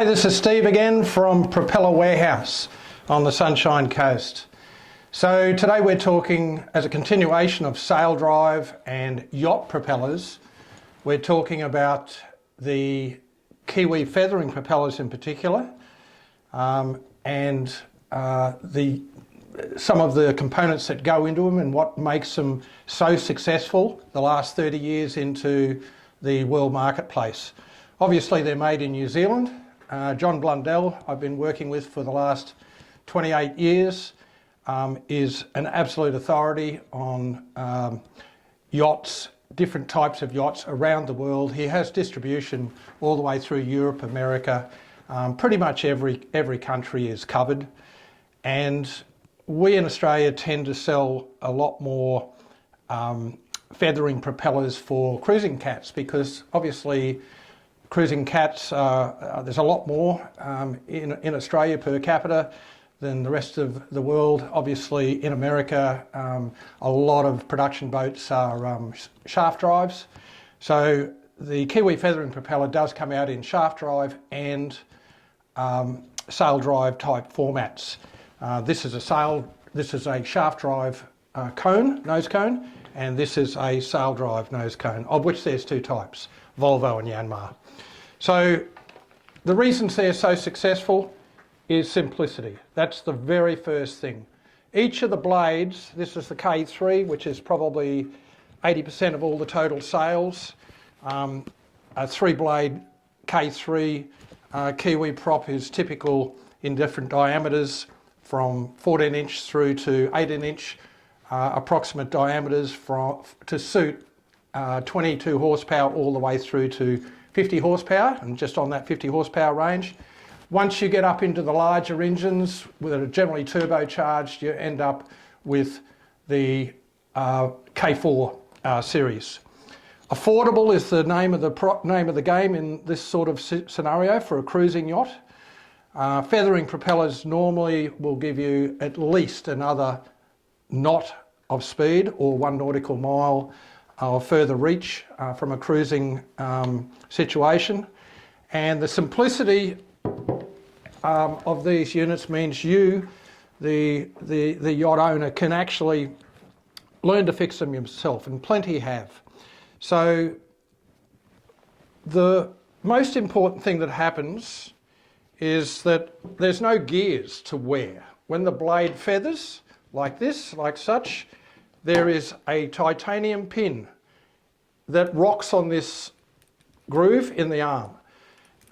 this is Steve again from Propeller Warehouse on the Sunshine Coast. So today we're talking, as a continuation of sail drive and yacht propellers, we're talking about the Kiwi feathering propellers in particular, and some of the components that go into them and what makes them so successful the last 30 years into the world marketplace. Obviously they're made in New Zealand. John Blundell, I've been working with for the last 28 years, is an absolute authority on yachts, different types of yachts around the world. He has distribution all the way through Europe, America. Pretty much every country is covered. And we in Australia tend to sell a lot more feathering propellers for cruising cats, because obviously cruising cats, there's a lot more in Australia per capita than the rest of the world. Obviously in America, a lot of production boats are shaft drives. So the Kiwi feathering propeller does come out in shaft drive and sail drive type formats. This is a shaft drive nose cone, and this is a sail drive nose cone, of which there's two types, Volvo and Yanmar. So the reasons they're so successful is simplicity. That's the very first thing. Each of the blades, this is the K3, which is probably 80% of all the total sales. A 3-blade K3 Kiwi prop is typical in different diameters, from 14-inch through to 18-inch approximate diameters to suit 22 horsepower all the way through to 50 horsepower, and just on that 50 horsepower range. Once you get up into the larger engines that are generally turbocharged, you end up with the K4 series. Affordable is the name of the game in this sort of scenario for a cruising yacht. Feathering propellers normally will give you at least another knot of speed or 1 nautical mile of further reach from a cruising situation. And the simplicity of these units means you, the yacht owner, can actually learn to fix them yourself, and plenty have. So the most important thing that happens is that there's no gears to wear. When the blade feathers like this, like such, there is a titanium pin that rocks on this groove in the arm.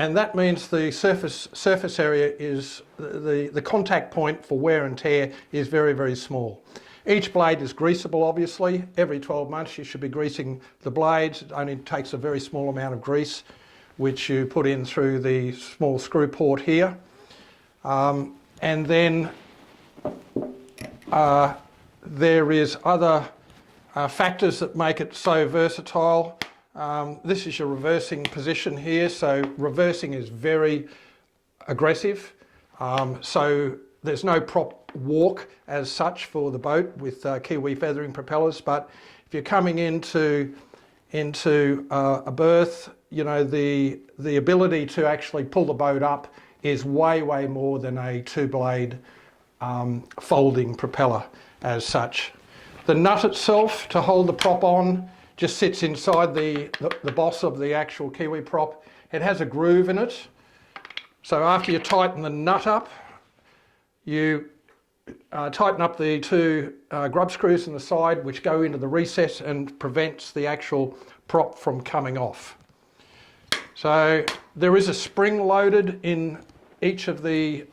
And that means the surface area is, the contact point for wear and tear is very, very small. Each blade is greasable, obviously. Every 12 months you should be greasing the blades. It only takes a very small amount of grease, which you put in through the small screw port here. And then there is other factors that make it so versatile. This is your reversing position here. So reversing is very aggressive. So there's no prop walk as such for the boat with Kiwi feathering propellers. But if you're coming into a berth, you know, the ability to actually pull the boat up is way, way more than a 2-blade folding propeller as such. The nut itself to hold the prop on just sits inside the boss of the actual Kiwi prop. It has a groove in it. So after you tighten the nut up, you tighten up the 2 grub screws in the side, which go into the recess and prevents the actual prop from coming off. So there is a spring loaded in each of the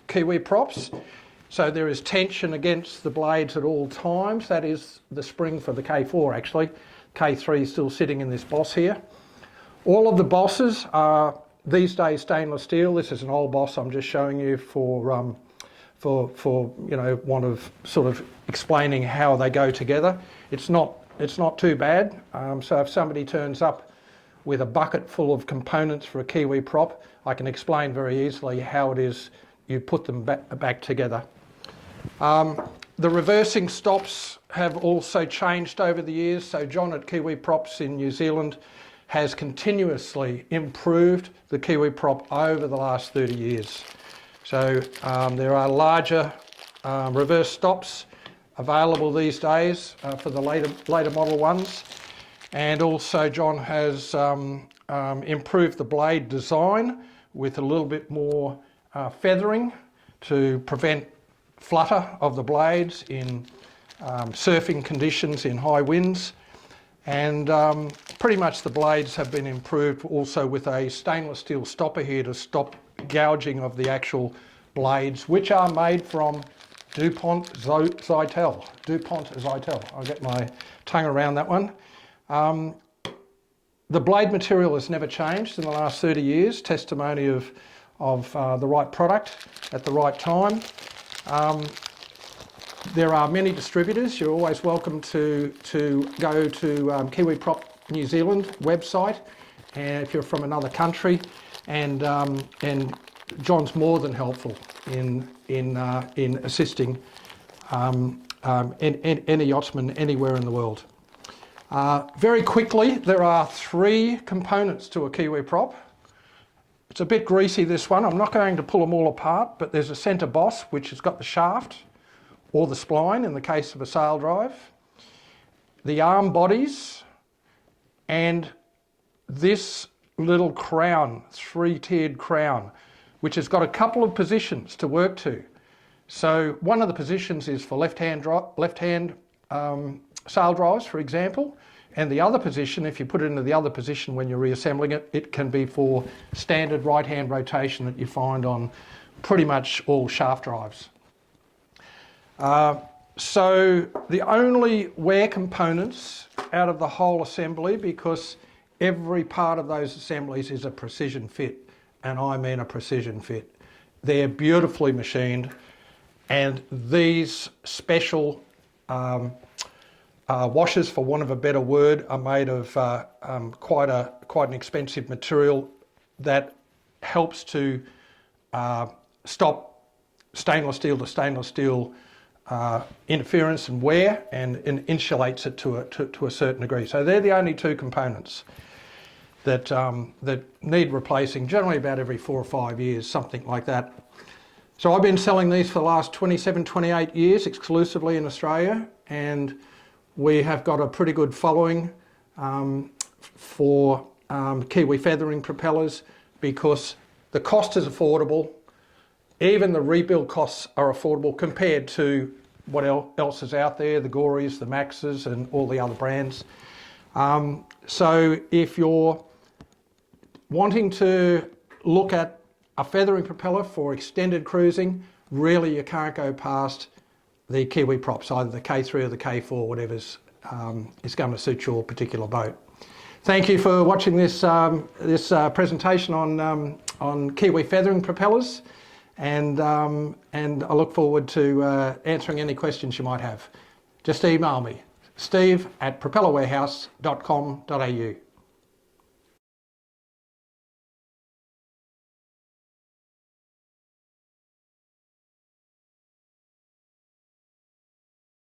Kiwi props. So there is tension against the blades at all times. That is the spring for the K4 actually. K3 is still sitting in this boss here. All of the bosses are these days stainless steel. This is an old boss I'm just showing you for you know, want of sort of explaining how they go together. It's not too bad. So if somebody turns up with a bucket full of components for a Kiwi prop, I can explain very easily how it is you put them back together. The reversing stops have also changed over the years. So John at Kiwi Props in New Zealand has continuously improved the Kiwi prop over the last 30 years. So there are larger reverse stops available these days for the later model ones. And also John has improved the blade design with a little bit more feathering to prevent flutter of the blades in surfing conditions in high winds. And pretty much the blades have been improved also with a stainless steel stopper here to stop gouging of the actual blades, which are made from DuPont Zytel. DuPont Zytel. I'll get my tongue around that one. The blade material has never changed in the last 30 years, testimony of the right product at the right time. There are many distributors. You're always welcome to go to Kiwi Prop New Zealand website, and if you're from another country, and John's more than helpful in assisting any yachtsman anywhere in the world. Very quickly, there are 3 components to a Kiwi prop. It's a bit greasy, this one. I'm not going to pull them all apart, but there's a centre boss, which has got the shaft or the spline in the case of a sail drive, the arm bodies, and this little crown, 3-tiered crown, which has got a couple of positions to work to. So one of the positions is for left-hand sail drives, for example, and the other position, if you put it into the other position when you're reassembling it, it can be for standard right-hand rotation that you find on pretty much all shaft drives. So the only wear components out of the whole assembly, because every part of those assemblies is a precision fit, and I mean a precision fit. They're beautifully machined, and these special washers, for want of a better word, are made of quite an expensive material that helps to stop stainless steel to stainless steel interference and wear, and insulates it to a certain degree. So they're the only 2 components that need replacing, generally about every 4 or 5 years, something like that. So I've been selling these for the last 27, 28 years exclusively in Australia, and we have got a pretty good following for Kiwi feathering propellers, because the cost is affordable. Even the rebuild costs are affordable compared to what else is out there, the Gories, the Maxes, and all the other brands. So if you're wanting to look at a feathering propeller for extended cruising, really you can't go past the Kiwi props, either the K3 or the K4, whatever's is going to suit your particular boat. Thank you for watching this presentation on Kiwi feathering propellers, and I look forward to answering any questions you might have. Just email me, steve@propellerwarehouse.com.au.